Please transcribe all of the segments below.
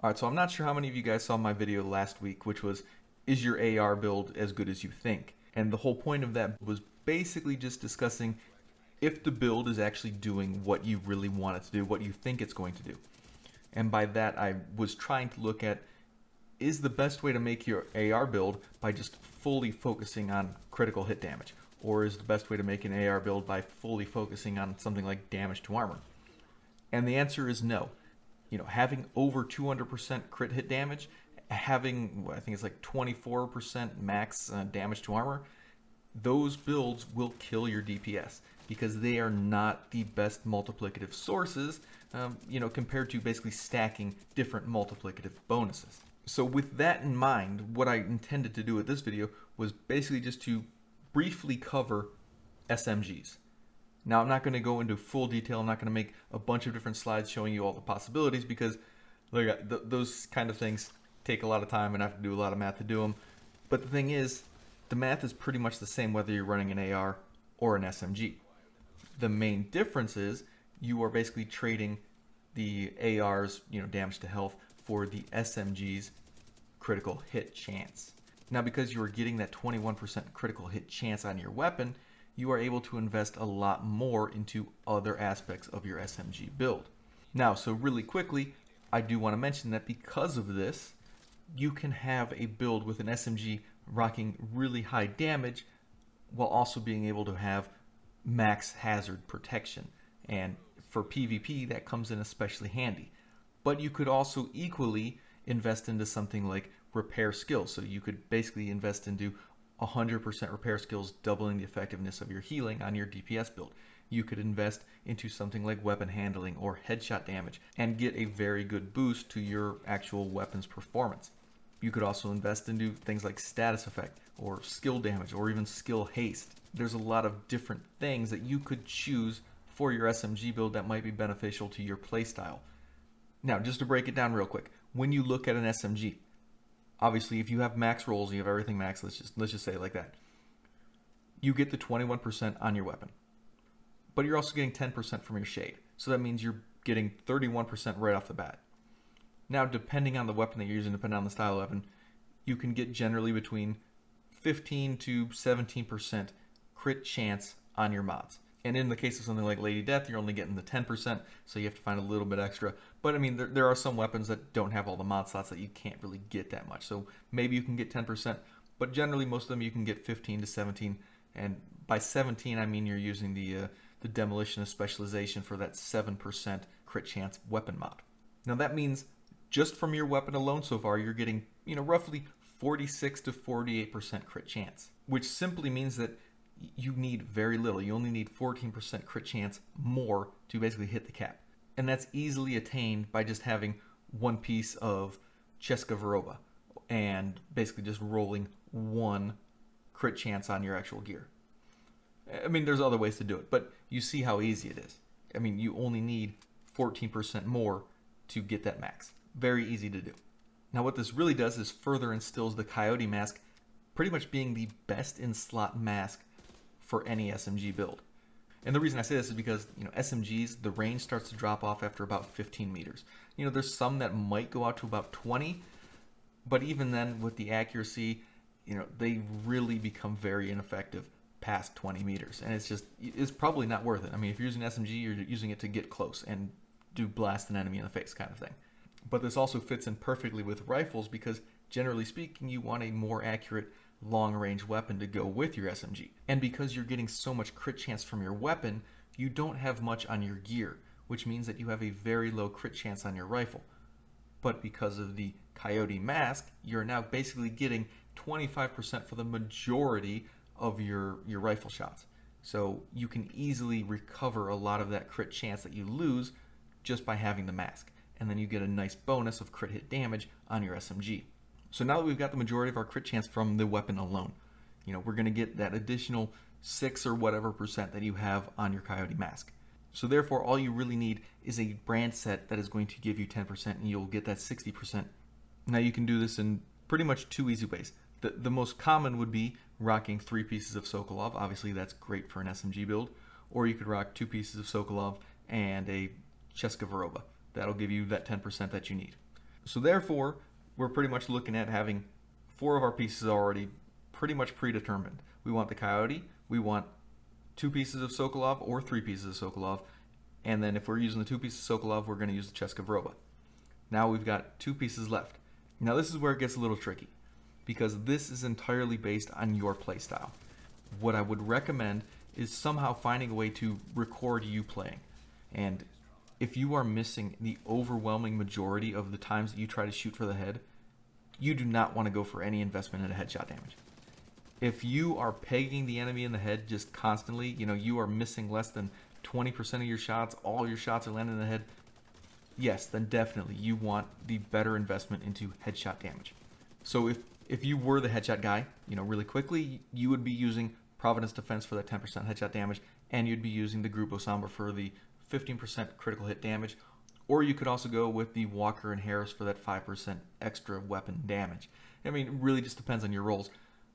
Alright, so I'm not sure how many of you guys saw my video last week, which was, is your AR build as good as you think? And the whole point of that was basically just discussing if the build is actually doing what you really want it to do, what you think it's going to do. And by that, I was trying to look at, is the best way to make your AR build by just fully focusing on critical hit damage? Or is the best way to make an AR build by fully focusing on something like damage to armor? And the answer is no. You know, having over 200% crit hit damage, having, I think it's like 24% max damage to armor, those builds will kill your DPS because they are not the best multiplicative sources, compared to basically stacking different multiplicative bonuses. So with that in mind, what I intended to do with this video was basically just to briefly cover SMGs. Now, I'm not going to go into full detail. I'm not going to make a bunch of different slides showing you all the possibilities because those kind of things take a lot of time and I have to do a lot of math to do them. But the thing is, the math is pretty much the same whether you're running an AR or an SMG. The main difference is you are basically trading the AR's damage to health for the SMG's critical hit chance. Now, because you are getting that 21% critical hit chance on your weapon, you are able to invest a lot more into other aspects of your SMG build. Now, so really quickly, I do want to mention that because of this, you can have a build with an SMG rocking really high damage while also being able to have max hazard protection. And for PvP, that comes in especially handy. But you could also equally invest into something like repair skills. So you could basically invest into 100% repair skills, doubling the effectiveness of your healing on your DPS build. You could invest into something like weapon handling or headshot damage and get a very good boost to your actual weapon's performance. You could also invest into things like status effect or skill damage or even skill haste. There's a lot of different things that you could choose for your SMG build that might be beneficial to your playstyle. Now, just to break it down real quick, when you look at an SMG, obviously, if you have max rolls, you have everything max, let's just say it like that. You get the 21% on your weapon. But you're also getting 10% from your shade. So that means you're getting 31% right off the bat. Now, depending on the weapon that you're using, depending on the style of weapon, you can get generally between 15 to 17% crit chance on your mods. And in the case of something like Lady Death, you're only getting the 10%, so you have to find a little bit extra. But I mean, there are some weapons that don't have all the mod slots that you can't really get that much. So maybe you can get 10%, but generally most of them you can get 15 to 17. And by 17, I mean you're using the demolition of specialization for that 7% crit chance weapon mod. Now that means just from your weapon alone so far, you're getting roughly 46 to 48% crit chance, which simply means that you need very little. You only need 14% crit chance more to basically hit the cap. And that's easily attained by just having one piece of Ceska and basically just rolling one crit chance on your actual gear. I mean, there's other ways to do it, but you see how easy it is. I mean, you only need 14% more to get that max. Very easy to do. Now, what this really does is further instills the Coyote mask pretty much being the best in slot mask for any SMG build. And the reason I say this is because, SMGs, the range starts to drop off after about 15 meters. There's some that might go out to about 20, but even then with the accuracy, they really become very ineffective past 20 meters. And it's probably not worth it. I mean, if you're using SMG, you're using it to get close and do blast an enemy in the face kind of thing. But this also fits in perfectly with rifles because generally speaking, you want a more accurate long-range weapon to go with your SMG. And because you're getting so much crit chance from your weapon, you don't have much on your gear, which means that you have a very low crit chance on your rifle. But because of the Coyote mask, you're now basically getting 25% for the majority of your rifle shots. So you can easily recover a lot of that crit chance that you lose just by having the mask. And then you get a nice bonus of crit hit damage on your SMG. So now that we've got the majority of our crit chance from the weapon alone, we're going to get that additional 6 or whatever percent that you have on your Coyote mask. So therefore, all you really need is a brand set that is going to give you 10% and you'll get that 60%. Now you can do this in pretty much 2 easy ways. The most common would be rocking 3 pieces of Sokolov. Obviously, that's great for an SMG build. Or you could rock 2 pieces of Sokolov and a Ceska. That'll give you that 10% that you need. So therefore, we're pretty much looking at having 4 of our pieces already pretty much predetermined. We want the Coyote, we want 2 pieces of Sokolov or 3 pieces of Sokolov, and then if we're using the 2 pieces of Sokolov, we're going to use the Ceska. Now we've got 2 pieces left. Now this is where it gets a little tricky, because this is entirely based on your playstyle. What I would recommend is somehow finding a way to record you playing. And if you are missing the overwhelming majority of the times that you try to shoot for the head, you do not want to go for any investment in a headshot damage. If you are pegging the enemy in the head just constantly, you are missing less than 20% of your shots, all your shots are landing in the head, yes, then definitely you want the better investment into headshot damage. So if you were the headshot guy, really quickly, you would be using Providence Defense for that 10% headshot damage, and you'd be using the Grupo Sombra for the 15% critical hit damage, or you could also go with the Walker and Harris for that 5% extra weapon damage. I mean, it really just depends on your roles.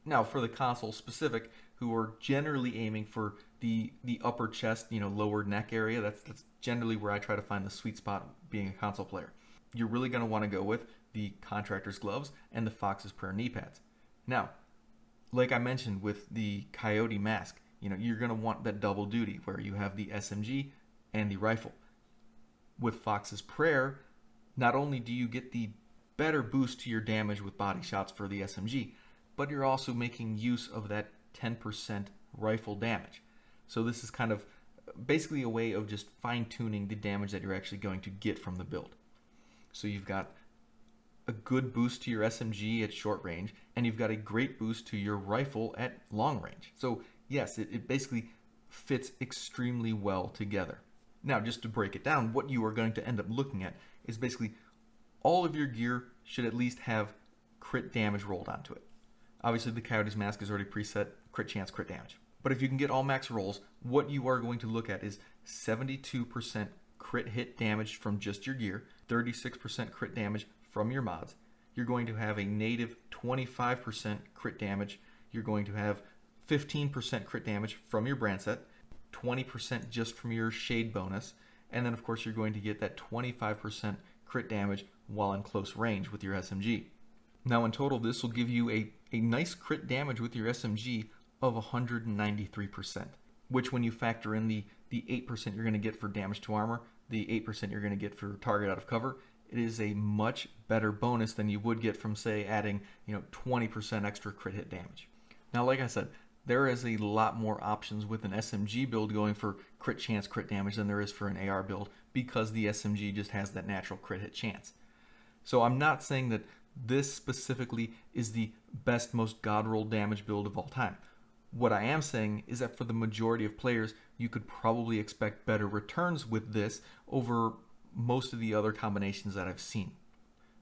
Now, for the console specific, who are generally aiming for the upper chest, lower neck area, that's generally where I try to find the sweet spot being a console player. You're really going to want to go with the Contractors gloves and the Fox's Prayer knee pads. Now, like I mentioned with the Coyote mask, you're going to want that double duty where you have the SMG and the rifle. With Fox's Prayer, not only do you get the better boost to your damage with body shots for the SMG, but you're also making use of that 10% rifle damage. So this is kind of basically a way of just fine-tuning the damage that you're actually going to get from the build. So you've got a good boost to your SMG at short range, and you've got a great boost to your rifle at long range. So yes, it basically fits extremely well together. Now, just to break it down, what you are going to end up looking at is basically all of your gear should at least have crit damage rolled onto it. Obviously, the Coyote's mask is already preset crit chance, crit damage. But if you can get all max rolls, what you are going to look at is 72% crit hit damage from just your gear, 36% crit damage from your mods. You're going to have a native 25% crit damage. You're going to have 15% crit damage from your brand set, 20% just from your shade bonus, and then of course you're going to get that 25% crit damage while in close range with your SMG. Now in total, this will give you a nice crit damage with your SMG of 193%, which when you factor in the 8% you're going to get for damage to armor, the 8% you're going to get for target out of cover, it is a much better bonus than you would get from, say, adding 20% extra crit hit damage. Now, like I said, there is a lot more options with an SMG build going for crit chance, crit damage than there is for an AR build, because the SMG just has that natural crit hit chance. So I'm not saying that this specifically is the best, most god roll damage build of all time. What I am saying is that for the majority of players, you could probably expect better returns with this over most of the other combinations that I've seen.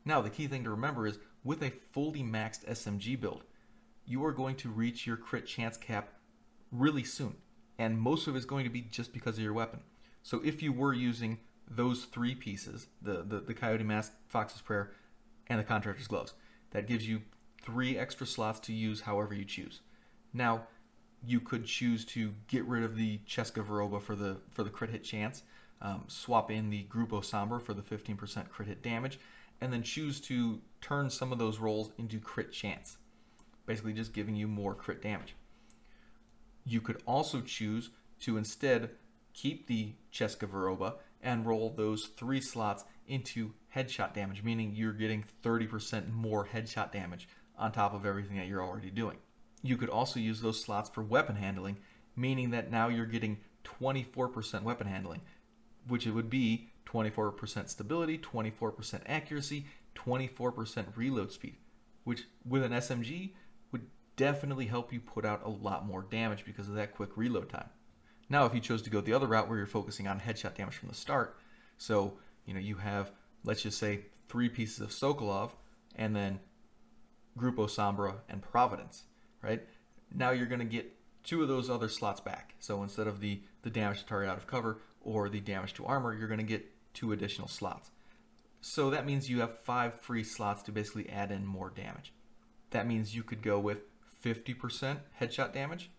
Now, the key thing to remember is with a fully maxed SMG build, you are going to reach your crit chance cap really soon, and most of it is going to be just because of your weapon. So if you were using those 3 pieces, the Coyote mask, Fox's Prayer, and the Contractor's gloves, that gives you 3 extra slots to use however you choose. Now, you could choose to get rid of the Ceska for the crit hit chance, swap in the Grupo Sombra for the 15% crit hit damage, and then choose to turn some of those rolls into crit chance, basically just giving you more crit damage. You could also choose to instead keep the Ceska and roll those 3 slots into headshot damage, meaning you're getting 30% more headshot damage on top of everything that you're already doing. You could also use those slots for weapon handling, meaning that now you're getting 24% weapon handling, which it would be 24% stability, 24% accuracy, 24% reload speed, which with an SMG would definitely help you put out a lot more damage because of that quick reload time. Now, if you chose to go the other route where you're focusing on headshot damage from the start, so you have, let's just say, 3 pieces of Sokolov and then Grupo Sombra and Providence, right? Now you're going to get 2 of those other slots back. So instead of the damage to target out of cover or the damage to armor, you're going to get 2 additional slots. So that means you have 5 free slots to basically add in more damage. That means you could go with 50% headshot damage,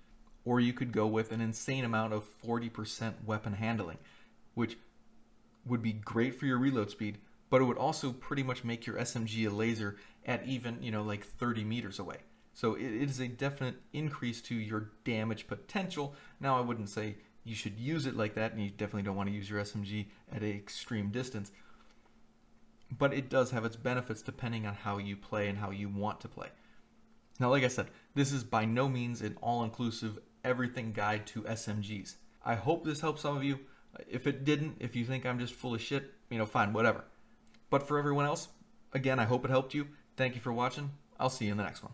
or you could go with an insane amount of 40% weapon handling, which would be great for your reload speed, but it would also pretty much make your SMG a laser at even, like 30 meters away. So it is a definite increase to your damage potential. Now, I wouldn't say you should use it like that, and you definitely don't want to use your SMG at an extreme distance. But it does have its benefits depending on how you play and how you want to play. Now, like I said, this is by no means an all-inclusive everything guide to SMGs. I hope this helps some of you. If it didn't, if you think I'm just full of shit, fine, whatever. But for everyone else, again, I hope it helped you. Thank you for watching. I'll see you in the next one.